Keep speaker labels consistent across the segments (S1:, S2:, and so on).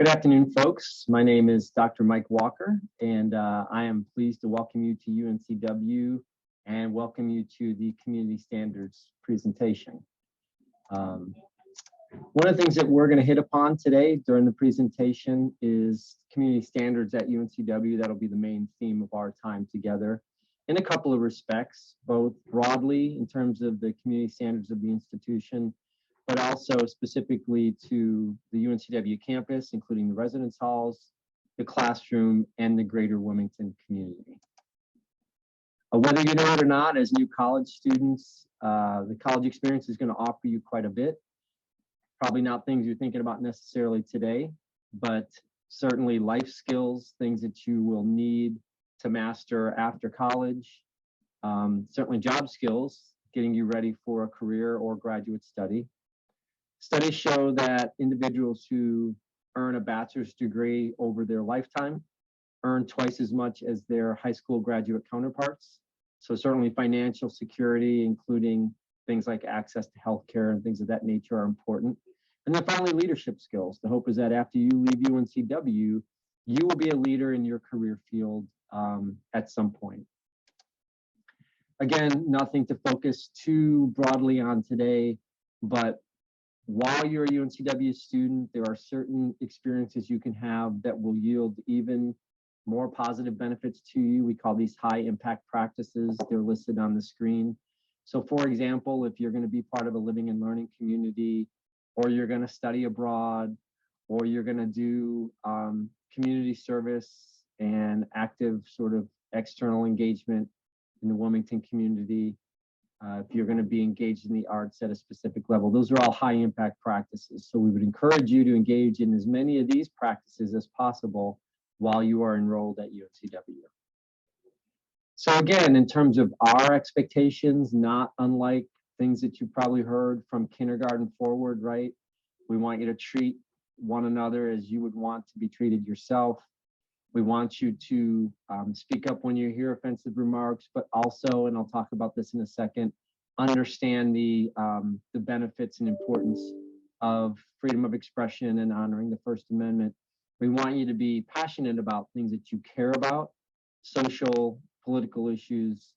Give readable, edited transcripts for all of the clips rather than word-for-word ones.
S1: Good afternoon, folks. My name is Dr. Mike Walker, and I am pleased to welcome you to UNCW and welcome you to the Community Standards presentation. One of the things that we're going to hit upon today during the presentation is community standards at UNCW. That'll be the main theme of our time together in a couple of respects, both broadly in terms of the community standards of the institution, but also specifically to the UNCW campus, including the residence halls, the classroom, and the greater Wilmington community. Whether you know it or not, as new college students, the college experience is going to offer you quite a bit. Probably not things you're thinking about necessarily today, but certainly life skills, things that you will need to master after college. Certainly job skills, getting you ready for a career or graduate study. Studies show that individuals who earn a bachelor's degree over their lifetime earn twice as much as their high school graduate counterparts. So certainly financial security, including things like access to healthcare and things of that nature, are important. And then finally, leadership skills. The hope is that after you leave UNCW, you will be a leader in your career field at some point. Again, nothing to focus too broadly on today, but while you're a UNCW student, there are certain experiences you can have that will yield even more positive benefits to you. We call these high impact practices. They're listed on the screen. So for example, if you're going to be part of a living and learning community, or you're going to study abroad, or you're going to do community service and active sort of external engagement in the Wilmington community, if you're going to be engaged in the arts at a specific level, those are all high impact practices. So we would encourage you to engage in as many of these practices as possible while you are enrolled at UNCW. So again, in terms of our expectations, not unlike things that you probably heard from kindergarten forward, right? We want you to treat one another as you would want to be treated yourself. We want you to speak up when you hear offensive remarks, but also, and I'll talk about this in a second, understand the benefits and importance of freedom of expression and honoring the First Amendment. We want you to be passionate about things that you care about, social, political issues,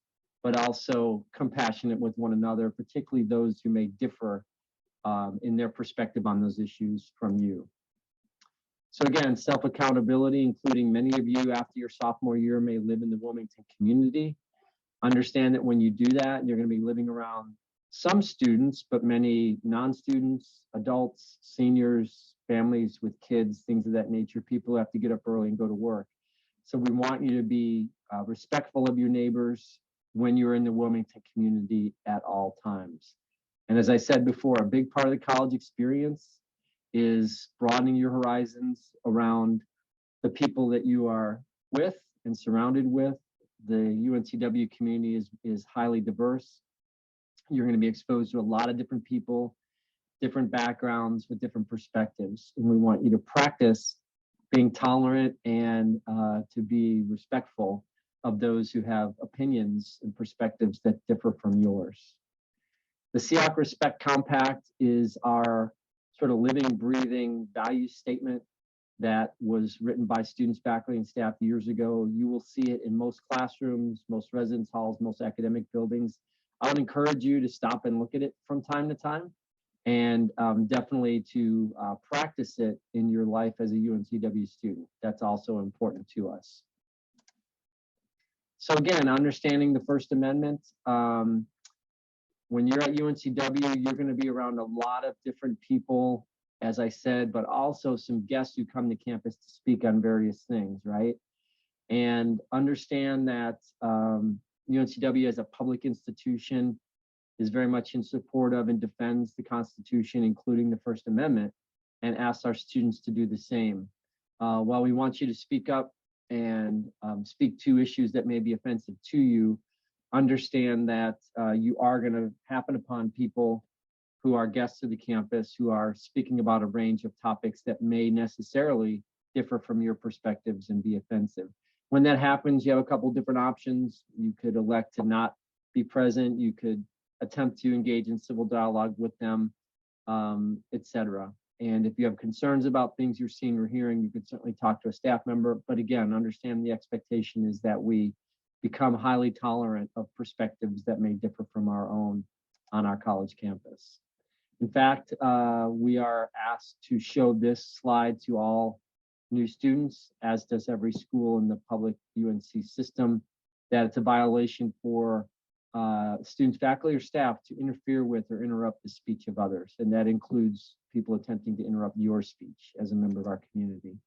S1: but also compassionate with one another, particularly those who may differ in their perspective on those issues from you. So again, self-accountability, including many of you after your sophomore year may live in the Wilmington community. Understand that when you do that, you're going to be living around some students, but many non-students, adults, seniors, families with kids, things of that nature, people who have to get up early and go to work. So we want you to be respectful of your neighbors when you're in the Wilmington community at all times. And as I said before, a big part of the college experience is broadening your horizons around the people that you are with and surrounded with. The UNCW community is highly diverse. You're going to be exposed to a lot of different people, different backgrounds with different perspectives. And we want you to practice being tolerant and to be respectful of those who have opinions and perspectives that differ from yours. The SEAC Respect Compact is our sort of living, breathing value statement that was written by students, faculty, and staff years ago. You will see it in most classrooms, most residence halls, most academic buildings. I would encourage you to stop and look at it from time to time, and definitely to practice it in your life as a UNCW student. That's also important to us. So again, understanding the First Amendment. When you're at UNCW, you're going to be around a lot of different people, as I said, but also some guests who come to campus to speak on various things, right? And understand that UNCW as a public institution is very much in support of and defends the Constitution, including the First Amendment, and asks our students to do the same. While we want you to speak up and speak to issues that may be offensive to you, understand that you are going to happen upon people who are guests of the campus who are speaking about a range of topics that may necessarily differ from your perspectives and be offensive. When that happens, you have a couple different options. You could elect to not be present. You could attempt to engage in civil dialogue with them, etc. And if you have concerns about things you're seeing or hearing, you could certainly talk to a staff member. But again, understand the expectation is that we become highly tolerant of perspectives that may differ from our own on our college campus. In fact, we are asked to show this slide to all new students, as does every school in the public UNC system, that it's a violation for students, faculty, or staff to interfere with or interrupt the speech of others. And that includes people attempting to interrupt your speech as a member of our community.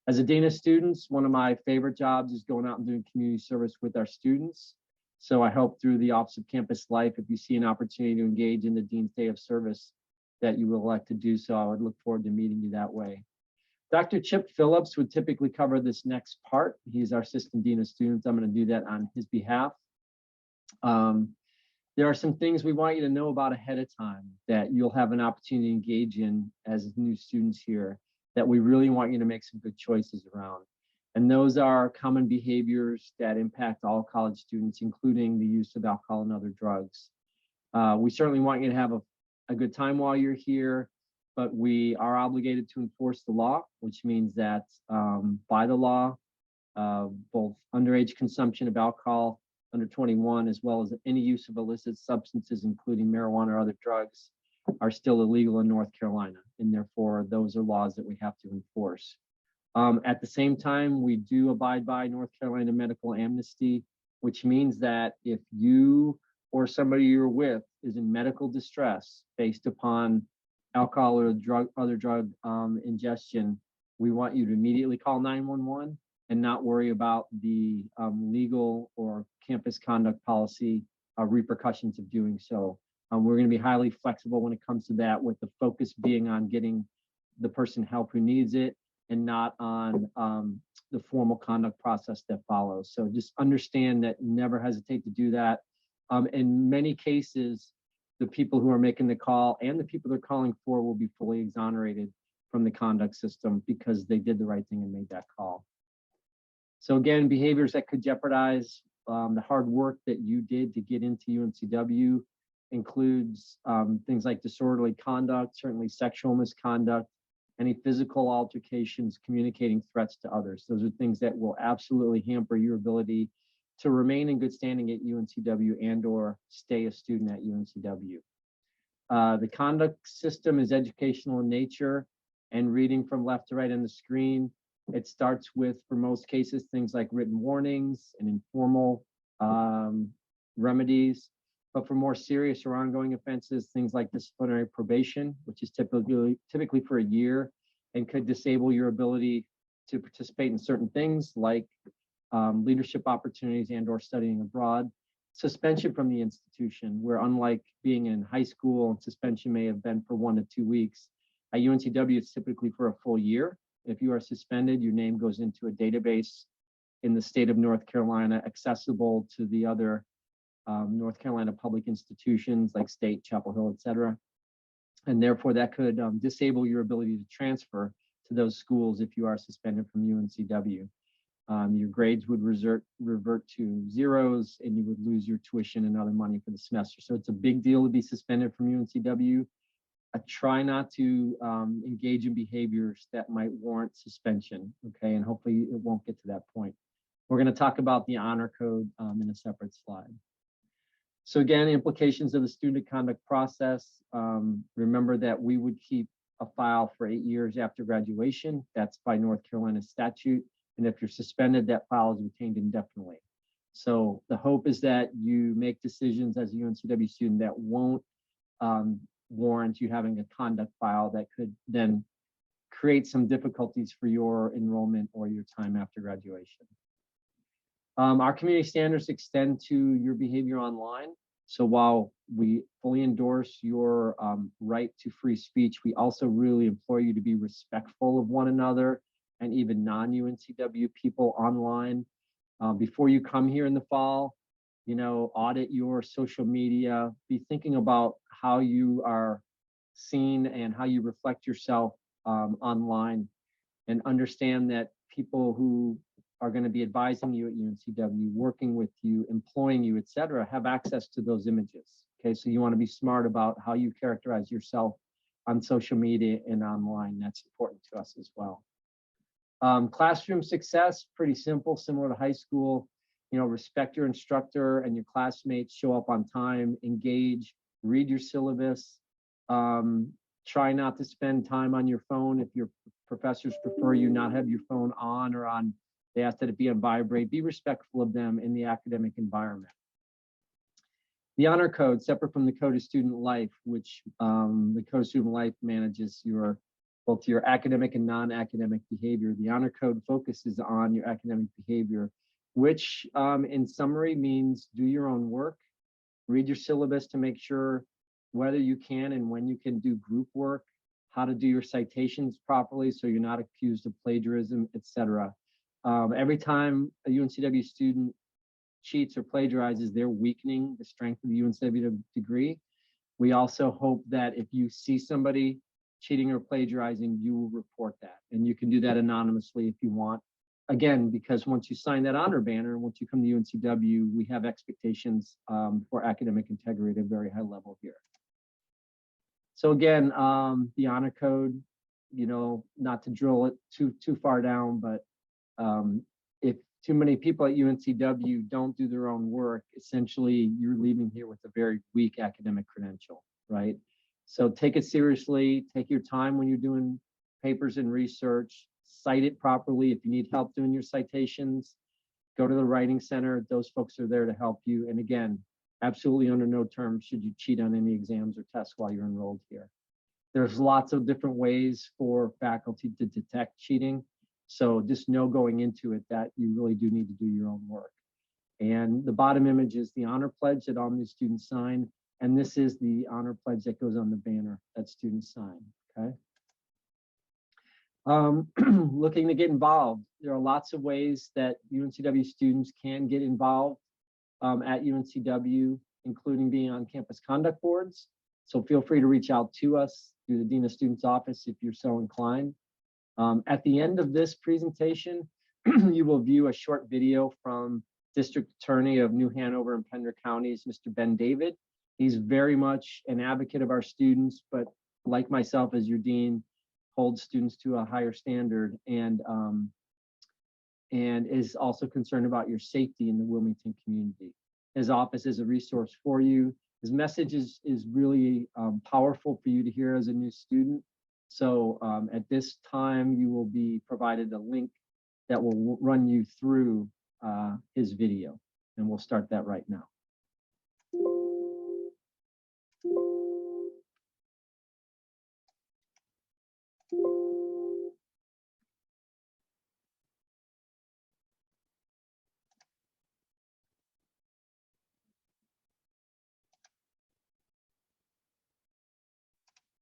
S1: As a Dean of Students, one of my favorite jobs is going out and doing community service with our students. So I hope through the Office of Campus Life, if you see an opportunity to engage in the Dean's Day of Service, that you will elect to do so. I would look forward to meeting you that way. Dr. Chip Phillips would typically cover this next part. He's our Assistant Dean of Students. I'm going to do that on his behalf. There are some things we want you to know about ahead of time that you'll have an opportunity to engage in as new students here, that we really want you to make some good choices around. And those are common behaviors that impact all college students, including the use of alcohol and other drugs. We certainly want you to have a good time while you're here, but we are obligated to enforce the law, which means that by the law, both underage consumption of alcohol under 21, as well as any use of illicit substances, including marijuana or other drugs, are still illegal in North Carolina. And therefore, those are laws that we have to enforce. At the same time, we do abide by North Carolina medical amnesty, which means that if you or somebody you're with is in medical distress based upon alcohol or other drug ingestion, we want you to immediately call 911 and not worry about the legal or campus conduct policy repercussions of doing so. We're going to be highly flexible when it comes to that, with the focus being on getting the person help who needs it and not on the formal conduct process that follows. So just understand that, never hesitate to do that. In many cases, the people who are making the call and the people they're calling for will be fully exonerated from the conduct system because they did the right thing and made that call. So again, behaviors that could jeopardize the hard work that you did to get into UNCW includes things like disorderly conduct, certainly sexual misconduct, any physical altercations, communicating threats to others. Those are things that will absolutely hamper your ability to remain in good standing at UNCW and or stay a student at UNCW. The conduct system is educational in nature, and reading from left to right on the screen, it starts with, for most cases, things like written warnings and informal remedies. But for more serious or ongoing offenses, things like disciplinary probation, which is typically for a year and could disable your ability to participate in certain things like leadership opportunities and or studying abroad. Suspension from the institution, where unlike being in high school, suspension may have been for 1 to 2 weeks. At UNCW, it's typically for a full year. If you are suspended, your name goes into a database in the state of North Carolina, accessible to the other North Carolina public institutions like State, Chapel Hill, et cetera. And therefore, that could disable your ability to transfer to those schools if you are suspended from UNCW. Your grades would revert to zeros, and you would lose your tuition and other money for the semester. So it's a big deal to be suspended from UNCW. Try not to engage in behaviors that might warrant suspension, okay? And hopefully it won't get to that point. We're going to talk about the honor code in a separate slide. So again, implications of the student conduct process. Remember that we would keep a file for 8 years after graduation. That's by North Carolina statute. And if you're suspended, that file is retained indefinitely. So the hope is that you make decisions as a UNCW student that won't warrant you having a conduct file that could then create some difficulties for your enrollment or your time after graduation. Our community standards extend to your behavior online. So while we fully endorse your right to free speech, we also really implore you to be respectful of one another and even non-UNCW people online. Before you come here in the fall, audit your social media, be thinking about how you are seen and how you reflect yourself online, and understand that people who are going to be advising you at UNCW, working with you, employing you, et cetera, have access to those images. Okay, so you want to be smart about how you characterize yourself on social media and online. That's important to us as well. Classroom success, pretty simple, similar to high school. You know, respect your instructor and your classmates, show up on time, engage, read your syllabus. Try not to spend time on your phone. If your professors prefer you not have your phone on or on, they ask that it be on vibrate. Be respectful of them in the academic environment. The honor code, separate from the code of student life, which the code of student life manages both your academic and non-academic behavior. The honor code focuses on your academic behavior, which in summary means do your own work, read your syllabus to make sure whether you can and when you can do group work, how to do your citations properly so you're not accused of plagiarism, etc. Every time a UNCW student cheats or plagiarizes, they're weakening the strength of the UNCW degree. We also hope that if you see somebody cheating or plagiarizing, you will report that. And you can do that anonymously if you want. Again, because once you sign that honor banner, once you come to UNCW, we have expectations for academic integrity at a very high level here. So again, the honor code, you know, not to drill it too far down, but if too many people at UNCW don't do their own work, essentially you're leaving here with a very weak academic credential, right? So take it seriously, take your time when you're doing papers and research, cite it properly. If you need help doing your citations, go to the Writing Center. Those folks are there to help you. And again, absolutely under no terms should you cheat on any exams or tests while you're enrolled here. There's lots of different ways for faculty to detect cheating. So just know going into it that you really do need to do your own work. And the bottom image is the honor pledge that all new students sign. And this is the honor pledge that goes on the banner that students sign, okay? Looking to get involved. There are lots of ways that UNCW students can get involved at UNCW, including being on campus conduct boards. So feel free to reach out to us through the Dean of Students office if you're so inclined. At the end of this presentation, you will view a short video from District Attorney of New Hanover and Pender Counties, Mr. Ben David. He's very much an advocate of our students, but like myself as your dean, holds students to a higher standard and is also concerned about your safety in the Wilmington community. His office is a resource for you. His message is really powerful for you to hear as a new student. So at this time, you will be provided a link that will run you through his video, and we'll start that right now.